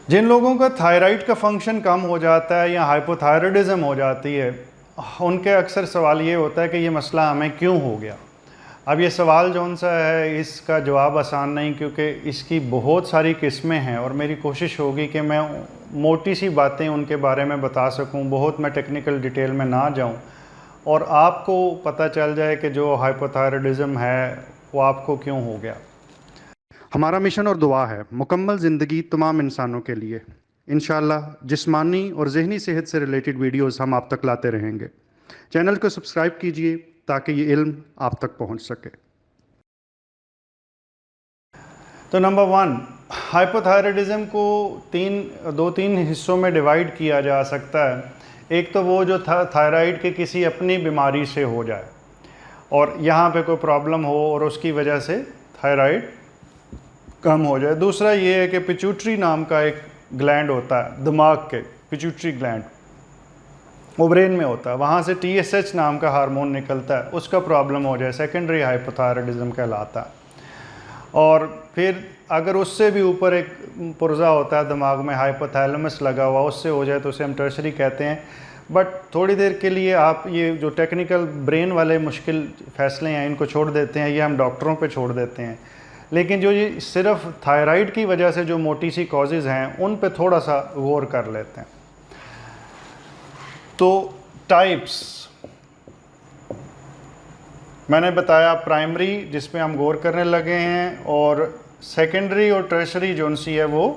जिन लोगों का थायराइड का फंक्शन कम हो जाता है या हाइपोथायराइडिज्म हो जाती है, उनके अक्सर सवाल ये होता है कि ये मसला हमें क्यों हो गया। अब ये सवाल जौन सा है इसका जवाब आसान नहीं, क्योंकि इसकी बहुत सारी किस्में हैं और मेरी कोशिश होगी कि मैं मोटी सी बातें उनके बारे में बता सकूं, बहुत मैं टेक्निकल डिटेल में ना जाऊं और आपको पता चल जाए कि जो हाइपोथायराइडिज्म है वो आपको क्यों हो गया। हमारा मिशन और दुआ है मुकम्मल ज़िंदगी तमाम इंसानों के लिए। इंशाअल्लाह जिस्मानी और ज़हनी सेहत से रिलेटेड वीडियोस हम आप तक लाते रहेंगे। चैनल को सब्सक्राइब कीजिए ताकि ये इल्म आप तक पहुंच सके। तो नंबर 1, हाइपोथायराइडिज्म को दो तीन हिस्सों में डिवाइड किया जा सकता है। एक तो वो जो थायराइड के किसी अपनी बीमारी से हो जाए और यहाँ पे कोई प्रॉब्लम हो और उसकी वजह से थायराइड कम हो जाए। दूसरा ये है कि पिट्यूटरी नाम का एक ग्लैंड होता है दिमाग के, पिट्यूटरी ग्लैंड, वो ब्रेन में होता है, वहाँ से TSH नाम का हार्मोन निकलता है, उसका प्रॉब्लम हो जाए, सेकेंडरी हाइपोथायराइडिज्म कहलाता है। और फिर अगर उससे भी ऊपर एक पुर्जा होता है दिमाग में, हाइपोथैलेमस लगा हुआ, उससे हो जाए तो उसे हम टर्शरी कहते हैं। बट थोड़ी देर के लिए आप ये जो टेक्निकल ब्रेन वाले मुश्किल फैसले हैं इनको छोड़ देते हैं, ये हम डॉक्टरों पे छोड़ देते हैं। लेकिन जो ये सिर्फ थायराइड की वजह से जो मोटी सी कॉजेज़ हैं उन पे थोड़ा सा गौर कर लेते हैं। तो टाइप्स मैंने बताया, प्राइमरी जिस पे हम गौर करने लगे हैं, और सेकेंडरी और टर्शरी जो सी है वो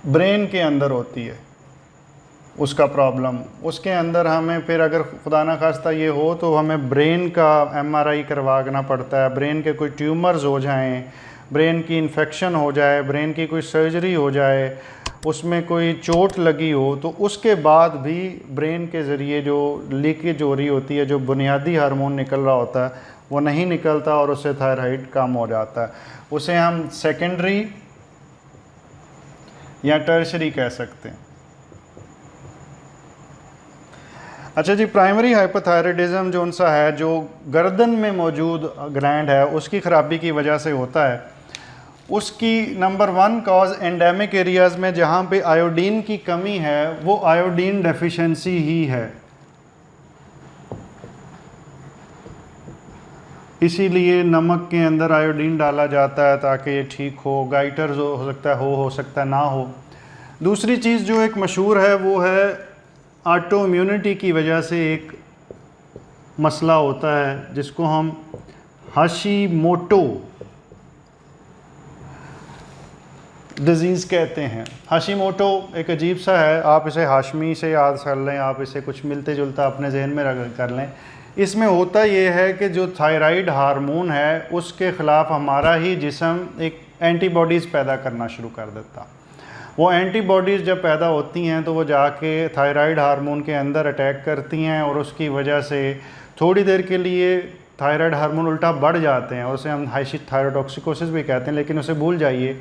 ब्रेन के अंदर होती है उसका प्रॉब्लम। उसके अंदर हमें फिर अगर खुदा ना खास्ता ये हो तो हमें ब्रेन का MRI करवाना पड़ता है। ब्रेन के कोई ट्यूमर्स हो जाएं, ब्रेन की इन्फेक्शन हो जाए, ब्रेन की कोई सर्जरी हो जाए, उसमें कोई चोट लगी हो, तो उसके बाद भी ब्रेन के ज़रिए जो लीकेज हो रही होती है, जो बुनियादी हार्मोन निकल रहा होता है वो नहीं निकलता और उससे थायराइड कम हो जाता है। उसे हम सेकेंडरी या टर्शरी कह सकते हैं। अच्छा जी, प्राइमरी हाइपोथायराइडिज्म जो सा है, जो गर्दन में मौजूद ग्लैंड है उसकी ख़राबी की वजह से होता है। उसकी नंबर 1 कॉज एंडेमिक एरियाज़ में जहाँ पे आयोडीन की कमी है वो आयोडीन डेफिशिएंसी ही है। इसीलिए नमक के अंदर आयोडीन डाला जाता है ताकि ये ठीक हो। गाइटर हो सकता है हो सकता है ना हो। दूसरी चीज़ जो एक मशहूर है वो है ऑटो इम्यूनिटी की वजह से एक मसला होता है जिसको हम हाशिमोटो डिज़ीज़ कहते हैं। हाशिमोटो एक अजीब सा है, आप इसे हाशमी से याद कर लें, आप इसे कुछ मिलते जुलता अपने जहन में कर लें। इसमें होता ये है कि जो थायराइड हार्मोन है उसके ख़िलाफ़ हमारा ही जिस्म एक एंटीबॉडीज़ पैदा करना शुरू कर देता। वो एंटीबॉडीज़ जब पैदा होती हैं तो वो जाके थायराइड हार्मोन के अंदर अटैक करती हैं और उसकी वजह से थोड़ी देर के लिए थायराइड हार्मोन उल्टा बढ़ जाते हैं और उसे हम थायरोटॉक्सिकोसिस भी कहते हैं, लेकिन उसे भूल जाइए।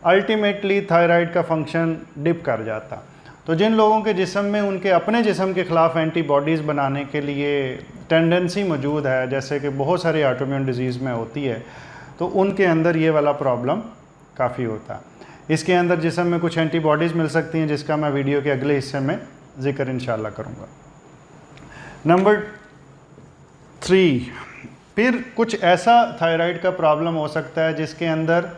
अल्टीमेटली थायराइड का फंक्शन डिप कर जाता। तो जिन लोगों के जिस्म में उनके अपने जिस्म के ख़िलाफ़ एंटीबॉडीज़ बनाने के लिए टेंडेंसी मौजूद है, जैसे कि बहुत सारी ऑटोइम्यून डिजीज़ में होती है, तो उनके अंदर ये वाला प्रॉब्लम काफ़ी होता है। इसके अंदर जिस्म में कुछ एंटीबॉडीज़ मिल सकती हैं जिसका मैं वीडियो के अगले हिस्से में ज़िक्र इंशाल्लाह करूँगा। नंबर 3, फिर कुछ ऐसा थायराइड का प्रॉब्लम हो सकता है जिसके अंदर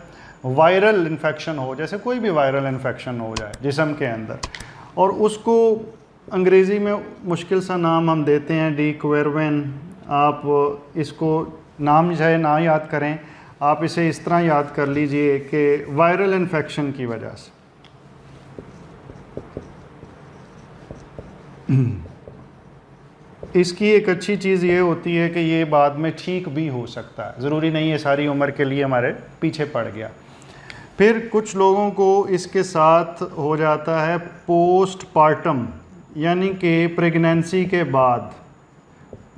वायरल इन्फेक्शन हो, जैसे कोई भी वायरल इन्फेक्शन हो जाए जिस्म के अंदर, और उसको अंग्रेज़ी में मुश्किल सा नाम हम देते हैं डी क्वेरवेन। आप इसको नाम चाहे ना याद करें, आप इसे इस तरह याद कर लीजिए कि वायरल इन्फेक्शन की वजह से इसकी एक अच्छी चीज़ ये होती है कि ये बाद में ठीक भी हो सकता है, ज़रूरी नहीं है सारी उम्र के लिए हमारे पीछे पड़ गया। फिर कुछ लोगों को इसके साथ हो जाता है पोस्टपार्टम, यानी कि प्रेगनेंसी के बाद।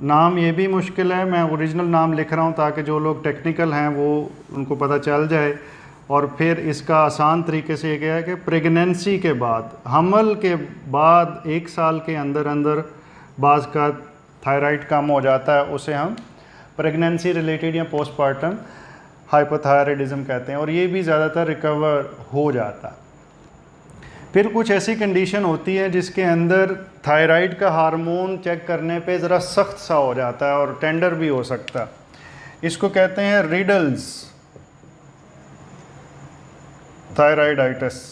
नाम ये भी मुश्किल है, मैं ओरिजिनल नाम लिख रहा हूँ ताकि जो लोग टेक्निकल हैं वो उनको पता चल जाए। और फिर इसका आसान तरीके से ये क्या है कि प्रेगनेंसी के बाद, हमल के बाद 1 साल के अंदर अंदर बाज़ का थायराइड कम हो जाता है, उसे हम प्रेगनेंसी रिलेटेड या पोस्टपार्टम हाइपोथायराइडिज्म कहते हैं, और ये भी ज़्यादातर रिकवर हो जाता। फिर कुछ ऐसी कंडीशन होती है जिसके अंदर थायराइड का हार्मोन चेक करने पे ज़रा सख्त सा हो जाता है और टेंडर भी हो सकता है। इसको कहते हैं रिडल्स थायराइडाइटिस।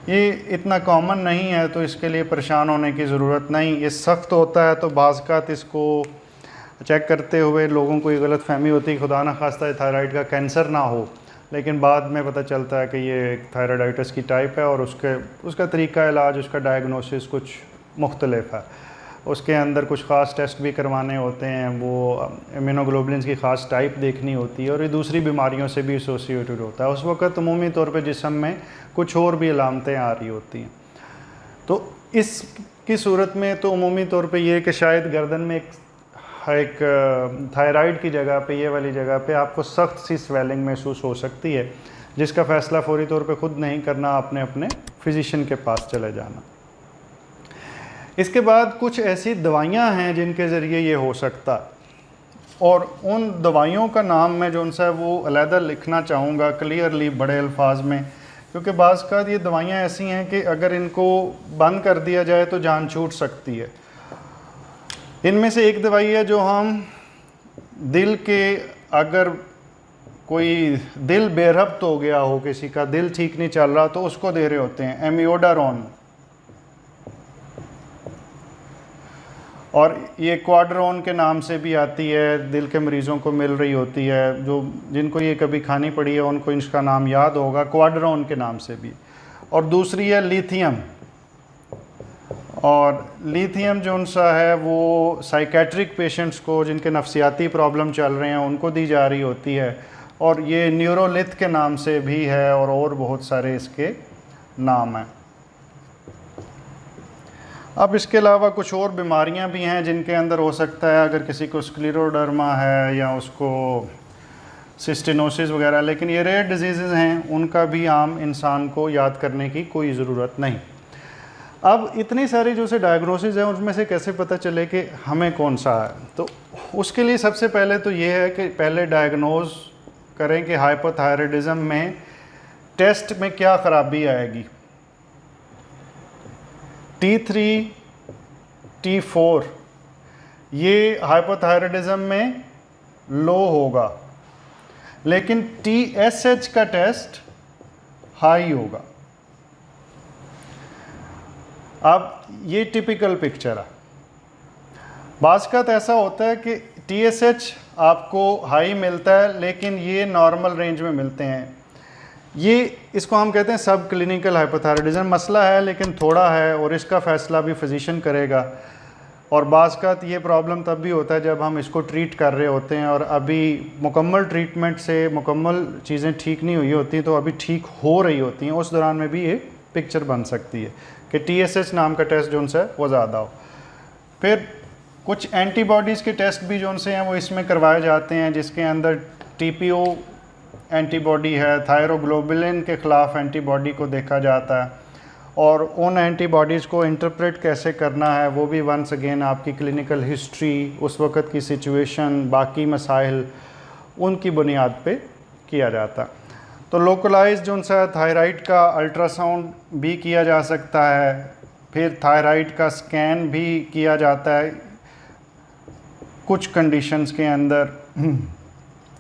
ये इतना कॉमन नहीं है तो इसके लिए परेशान होने की ज़रूरत नहीं। ये सख्त होता है तो बाज़ इसको चेक करते हुए लोगों को ये गलत फहमी होती है खुदा न खास्ता थायराइड का कैंसर ना हो, लेकिन बाद में पता चलता है कि ये एक थायराइडाइटिस की टाइप है और उसका तरीका इलाज, उसका डायग्नोसिस कुछ मुख्तलिफ है। उसके अंदर कुछ ख़ास टेस्ट भी करवाने होते हैं, वो इम्यूनोग्लोबुलिन्स की ख़ास टाइप देखनी होती है, और ये दूसरी बीमारियों से भी एसोसिएटेड होता है। उस वक़्त अमूमी तौर पे जिस्म में कुछ और भी अलामतें आ रही होती हैं। तो इसकी सूरत में तो अमूमी तौर पे ये कि शायद गर्दन में एक थायराइड की जगह पे, ये वाली जगह पे आपको सख्त सी स्वेलिंग महसूस हो सकती है, जिसका फ़ैसला फ़ौरी तौर पे ख़ुद नहीं करना, आपने अपने फिजिशियन के पास चले जाना। इसके बाद कुछ ऐसी दवाइयाँ हैं जिनके ज़रिए ये हो सकता है, और उन दवाइयों का नाम मैं जो उनसे वो अलहदा लिखना चाहूँगा क्लियरली बड़े अल्फाज में, क्योंकि बाज़ का ये दवाइयाँ ऐसी हैं कि अगर इनको बंद कर दिया जाए तो जान छूट सकती है। इनमें से एक दवाई है जो हम दिल के, अगर कोई दिल बेरब्त हो गया हो, किसी का दिल ठीक नहीं चल रहा, तो उसको दे रहे होते हैं, एमियोडारोन। और ये क्वाड्रोन के नाम से भी आती है, दिल के मरीज़ों को मिल रही होती है, जो जिनको ये कभी खानी पड़ी है उनको इसका नाम याद होगा, क्वाड्रोन के नाम से भी। और दूसरी है लिथियम, और लिथियम जो सा है वो साइकेट्रिक पेशेंट्स को जिनके नफ्सियाती प्रॉब्लम चल रहे हैं उनको दी जा रही होती है, और ये न्यूरोलिथ के नाम से भी है, और बहुत सारे इसके नाम हैं। अब इसके अलावा कुछ और बीमारियां भी हैं जिनके अंदर हो सकता है, अगर किसी को स्क्लेरोडर्मा है या उसको सिस्टिनोसिस वगैरह, लेकिन ये रेयर डिजीज़ हैं, उनका भी आम इंसान को याद करने की कोई ज़रूरत नहीं। अब इतनी सारी जो से डायग्नोसिस हैं उनमें से कैसे पता चले कि हमें कौन सा है, तो उसके लिए सबसे पहले तो ये है कि पहले डायग्नोज करें कि हाइपोथायराइडिज्म में टेस्ट में क्या ख़राबी आएगी। T3, T4 ये हाइपोथायराइडिज्म में लो होगा, लेकिन TSH का टेस्ट हाई होगा। अब ये टिपिकल पिक्चर है। बाज़ ऐसा होता है कि TSH आपको हाई मिलता है, लेकिन ये नॉर्मल रेंज में मिलते हैं। ये इसको हम कहते हैं सब क्लिनिकल हाइपोथायराइडिज्म। मसला है लेकिन थोड़ा है, और इसका फ़ैसला भी फिजिशियन करेगा। और बाज़ ये प्रॉब्लम तब भी होता है जब हम इसको ट्रीट कर रहे होते हैं और अभी मुकम्मल ट्रीटमेंट से मुकम्मल चीज़ें ठीक नहीं हुई होती, तो अभी ठीक हो रही होती हैं, उस दौरान में भी ये पिक्चर बन सकती है कि TSH नाम का टेस्ट जो उनसे वो ज़्यादा हो। फिर कुछ एंटीबॉडीज़ के टेस्ट भी जो उनसे हैं वो इसमें करवाए जाते हैं, जिसके अंदर TPO एंटीबॉडी है, थायरोग्लोबुलिन के ख़िलाफ़ एंटीबॉडी को देखा जाता है, और उन एंटीबॉडीज़ को इंटरप्रेट कैसे करना है वो भी वंस अगेन आपकी क्लिनिकल हिस्ट्री, उस वक़्त की सिचुएशन, बाकी मसाइल, उनकी बुनियाद पे किया जाता। तो लोकलाइज जो उनसे थायराइड का अल्ट्रासाउंड भी किया जा सकता है, फिर थायराइड का स्कैन भी किया जाता है कुछ कंडीशंस के अंदर,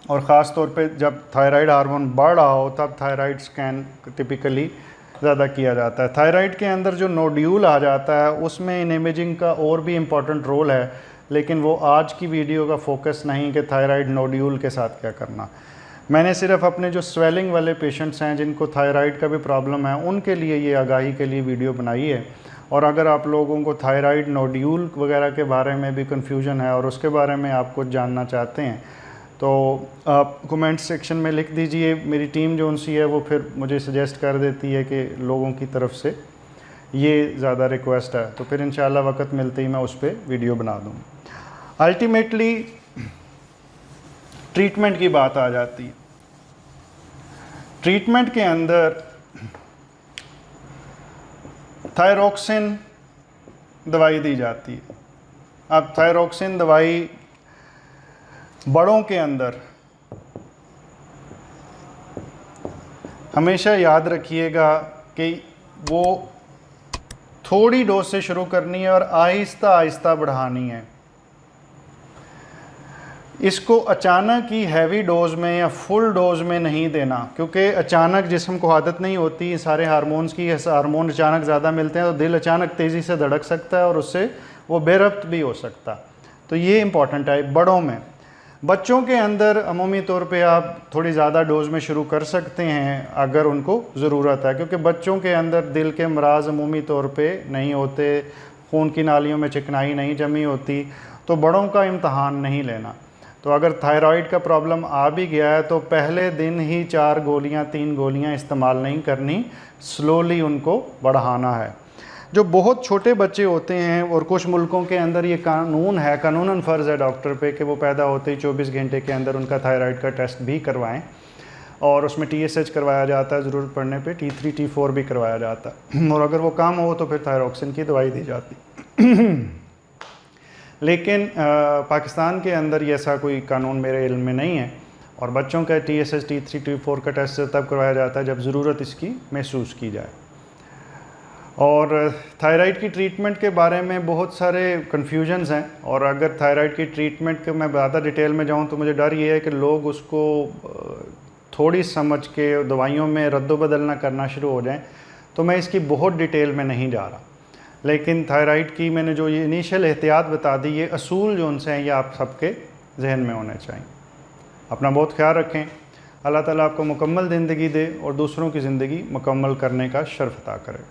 और ख़ास तौर पे जब थायराइड हार्मोन बढ़ रहा हो तब थायराइड स्कैन टिपिकली ज़्यादा किया जाता है। थायराइड के अंदर जो नोड्यूल आ जाता है उसमें इन इमेजिंग का और भी इम्पॉर्टेंट रोल है, लेकिन वो आज की वीडियो का फोकस नहीं कि थायराइड नोड्यूल के साथ क्या करना। मैंने सिर्फ अपने जो स्वेलिंग वाले पेशेंट्स हैं जिनको थायराइड का भी प्रॉब्लम है उनके लिए ये आगाही के लिए वीडियो बनाई है। और अगर आप लोगों को थायराइड नोड्यूल वगैरह के बारे में भी कन्फ्यूजन है और उसके बारे में आप कुछ जानना चाहते हैं तो आप कमेंट सेक्शन में लिख दीजिए। मेरी टीम जो उनसी है वो फिर मुझे सजेस्ट कर देती है कि लोगों की तरफ से ये ज़्यादा रिक्वेस्ट है, तो फिर इंशाल्लाह वक्त मिलते ही मैं उस पर वीडियो बना दूँ। अल्टीमेटली ट्रीटमेंट की बात आ जाती है। ट्रीटमेंट के अंदर थायरोक्सिन दवाई दी जाती है। अब थायरोक्सिन दवाई बड़ों के अंदर हमेशा याद रखिएगा कि वो थोड़ी डोज से शुरू करनी है और आहिस्ता आहिस्ता बढ़ानी है। इसको अचानक ही हैवी डोज में या फुल डोज में नहीं देना, क्योंकि अचानक जिस्म को आदत नहीं होती सारे हार्मोन्स की, हार्मोन अचानक ज़्यादा मिलते हैं तो दिल अचानक तेज़ी से धड़क सकता है और उससे वो बेरब्त भी हो सकता। तो ये इम्पॉर्टेंट है बड़ों में। बच्चों के अंदर अमूमी तौर पे आप थोड़ी ज़्यादा डोज में शुरू कर सकते हैं अगर उनको ज़रूरत है, क्योंकि बच्चों के अंदर दिल के अमराज अमूमी तौर पे नहीं होते, खून की नालियों में चिकनाई नहीं जमी होती, तो बड़ों का इम्तहान नहीं लेना। तो अगर थायराइड का प्रॉब्लम आ भी गया है तो पहले दिन ही 4 गोलियां 3 गोलियां इस्तेमाल नहीं करनी, स्लोली उनको बढ़ाना है। जो बहुत छोटे बच्चे होते हैं, और कुछ मुल्कों के अंदर ये कानून है, कानूनन फ़र्ज़ है डॉक्टर पे कि वो पैदा होते ही 24 घंटे के अंदर उनका थायराइड का टेस्ट भी करवाएं, और उसमें TSH करवाया जाता है, ज़रूरत पड़ने पे T3 T4 भी करवाया जाता है, और अगर वो कम हो तो फिर थायरोक्सिन की दवाई दी जाती। लेकिन पाकिस्तान के अंदर ये ऐसा कोई कानून मेरे इल्म में नहीं है, और बच्चों का TSH T3 T4 का टेस्ट तब करवाया जाता है जब ज़रूरत इसकी महसूस की जाए। और थायराइड की ट्रीटमेंट के बारे में बहुत सारे कन्फ्यूजन्स हैं, और अगर थायराइड की ट्रीटमेंट के मैं ज़्यादा डिटेल में जाऊं तो मुझे डर ये है कि लोग उसको थोड़ी समझ के दवाइयों में रद्दोबदल ना करना शुरू हो जाएं, तो मैं इसकी बहुत डिटेल में नहीं जा रहा। लेकिन थायराइड की मैंने जो ये इनिशियल एहतियात बता दी, ये असूल जो उनसे हैं ये आप सबके जहन में होने चाहिए। अपना बहुत ख्याल रखें। अल्लाह ताला आपको मुकम्मल ज़िंदगी दे और दूसरों की ज़िंदगी मुकम्मल करने का शर्फ अता करे।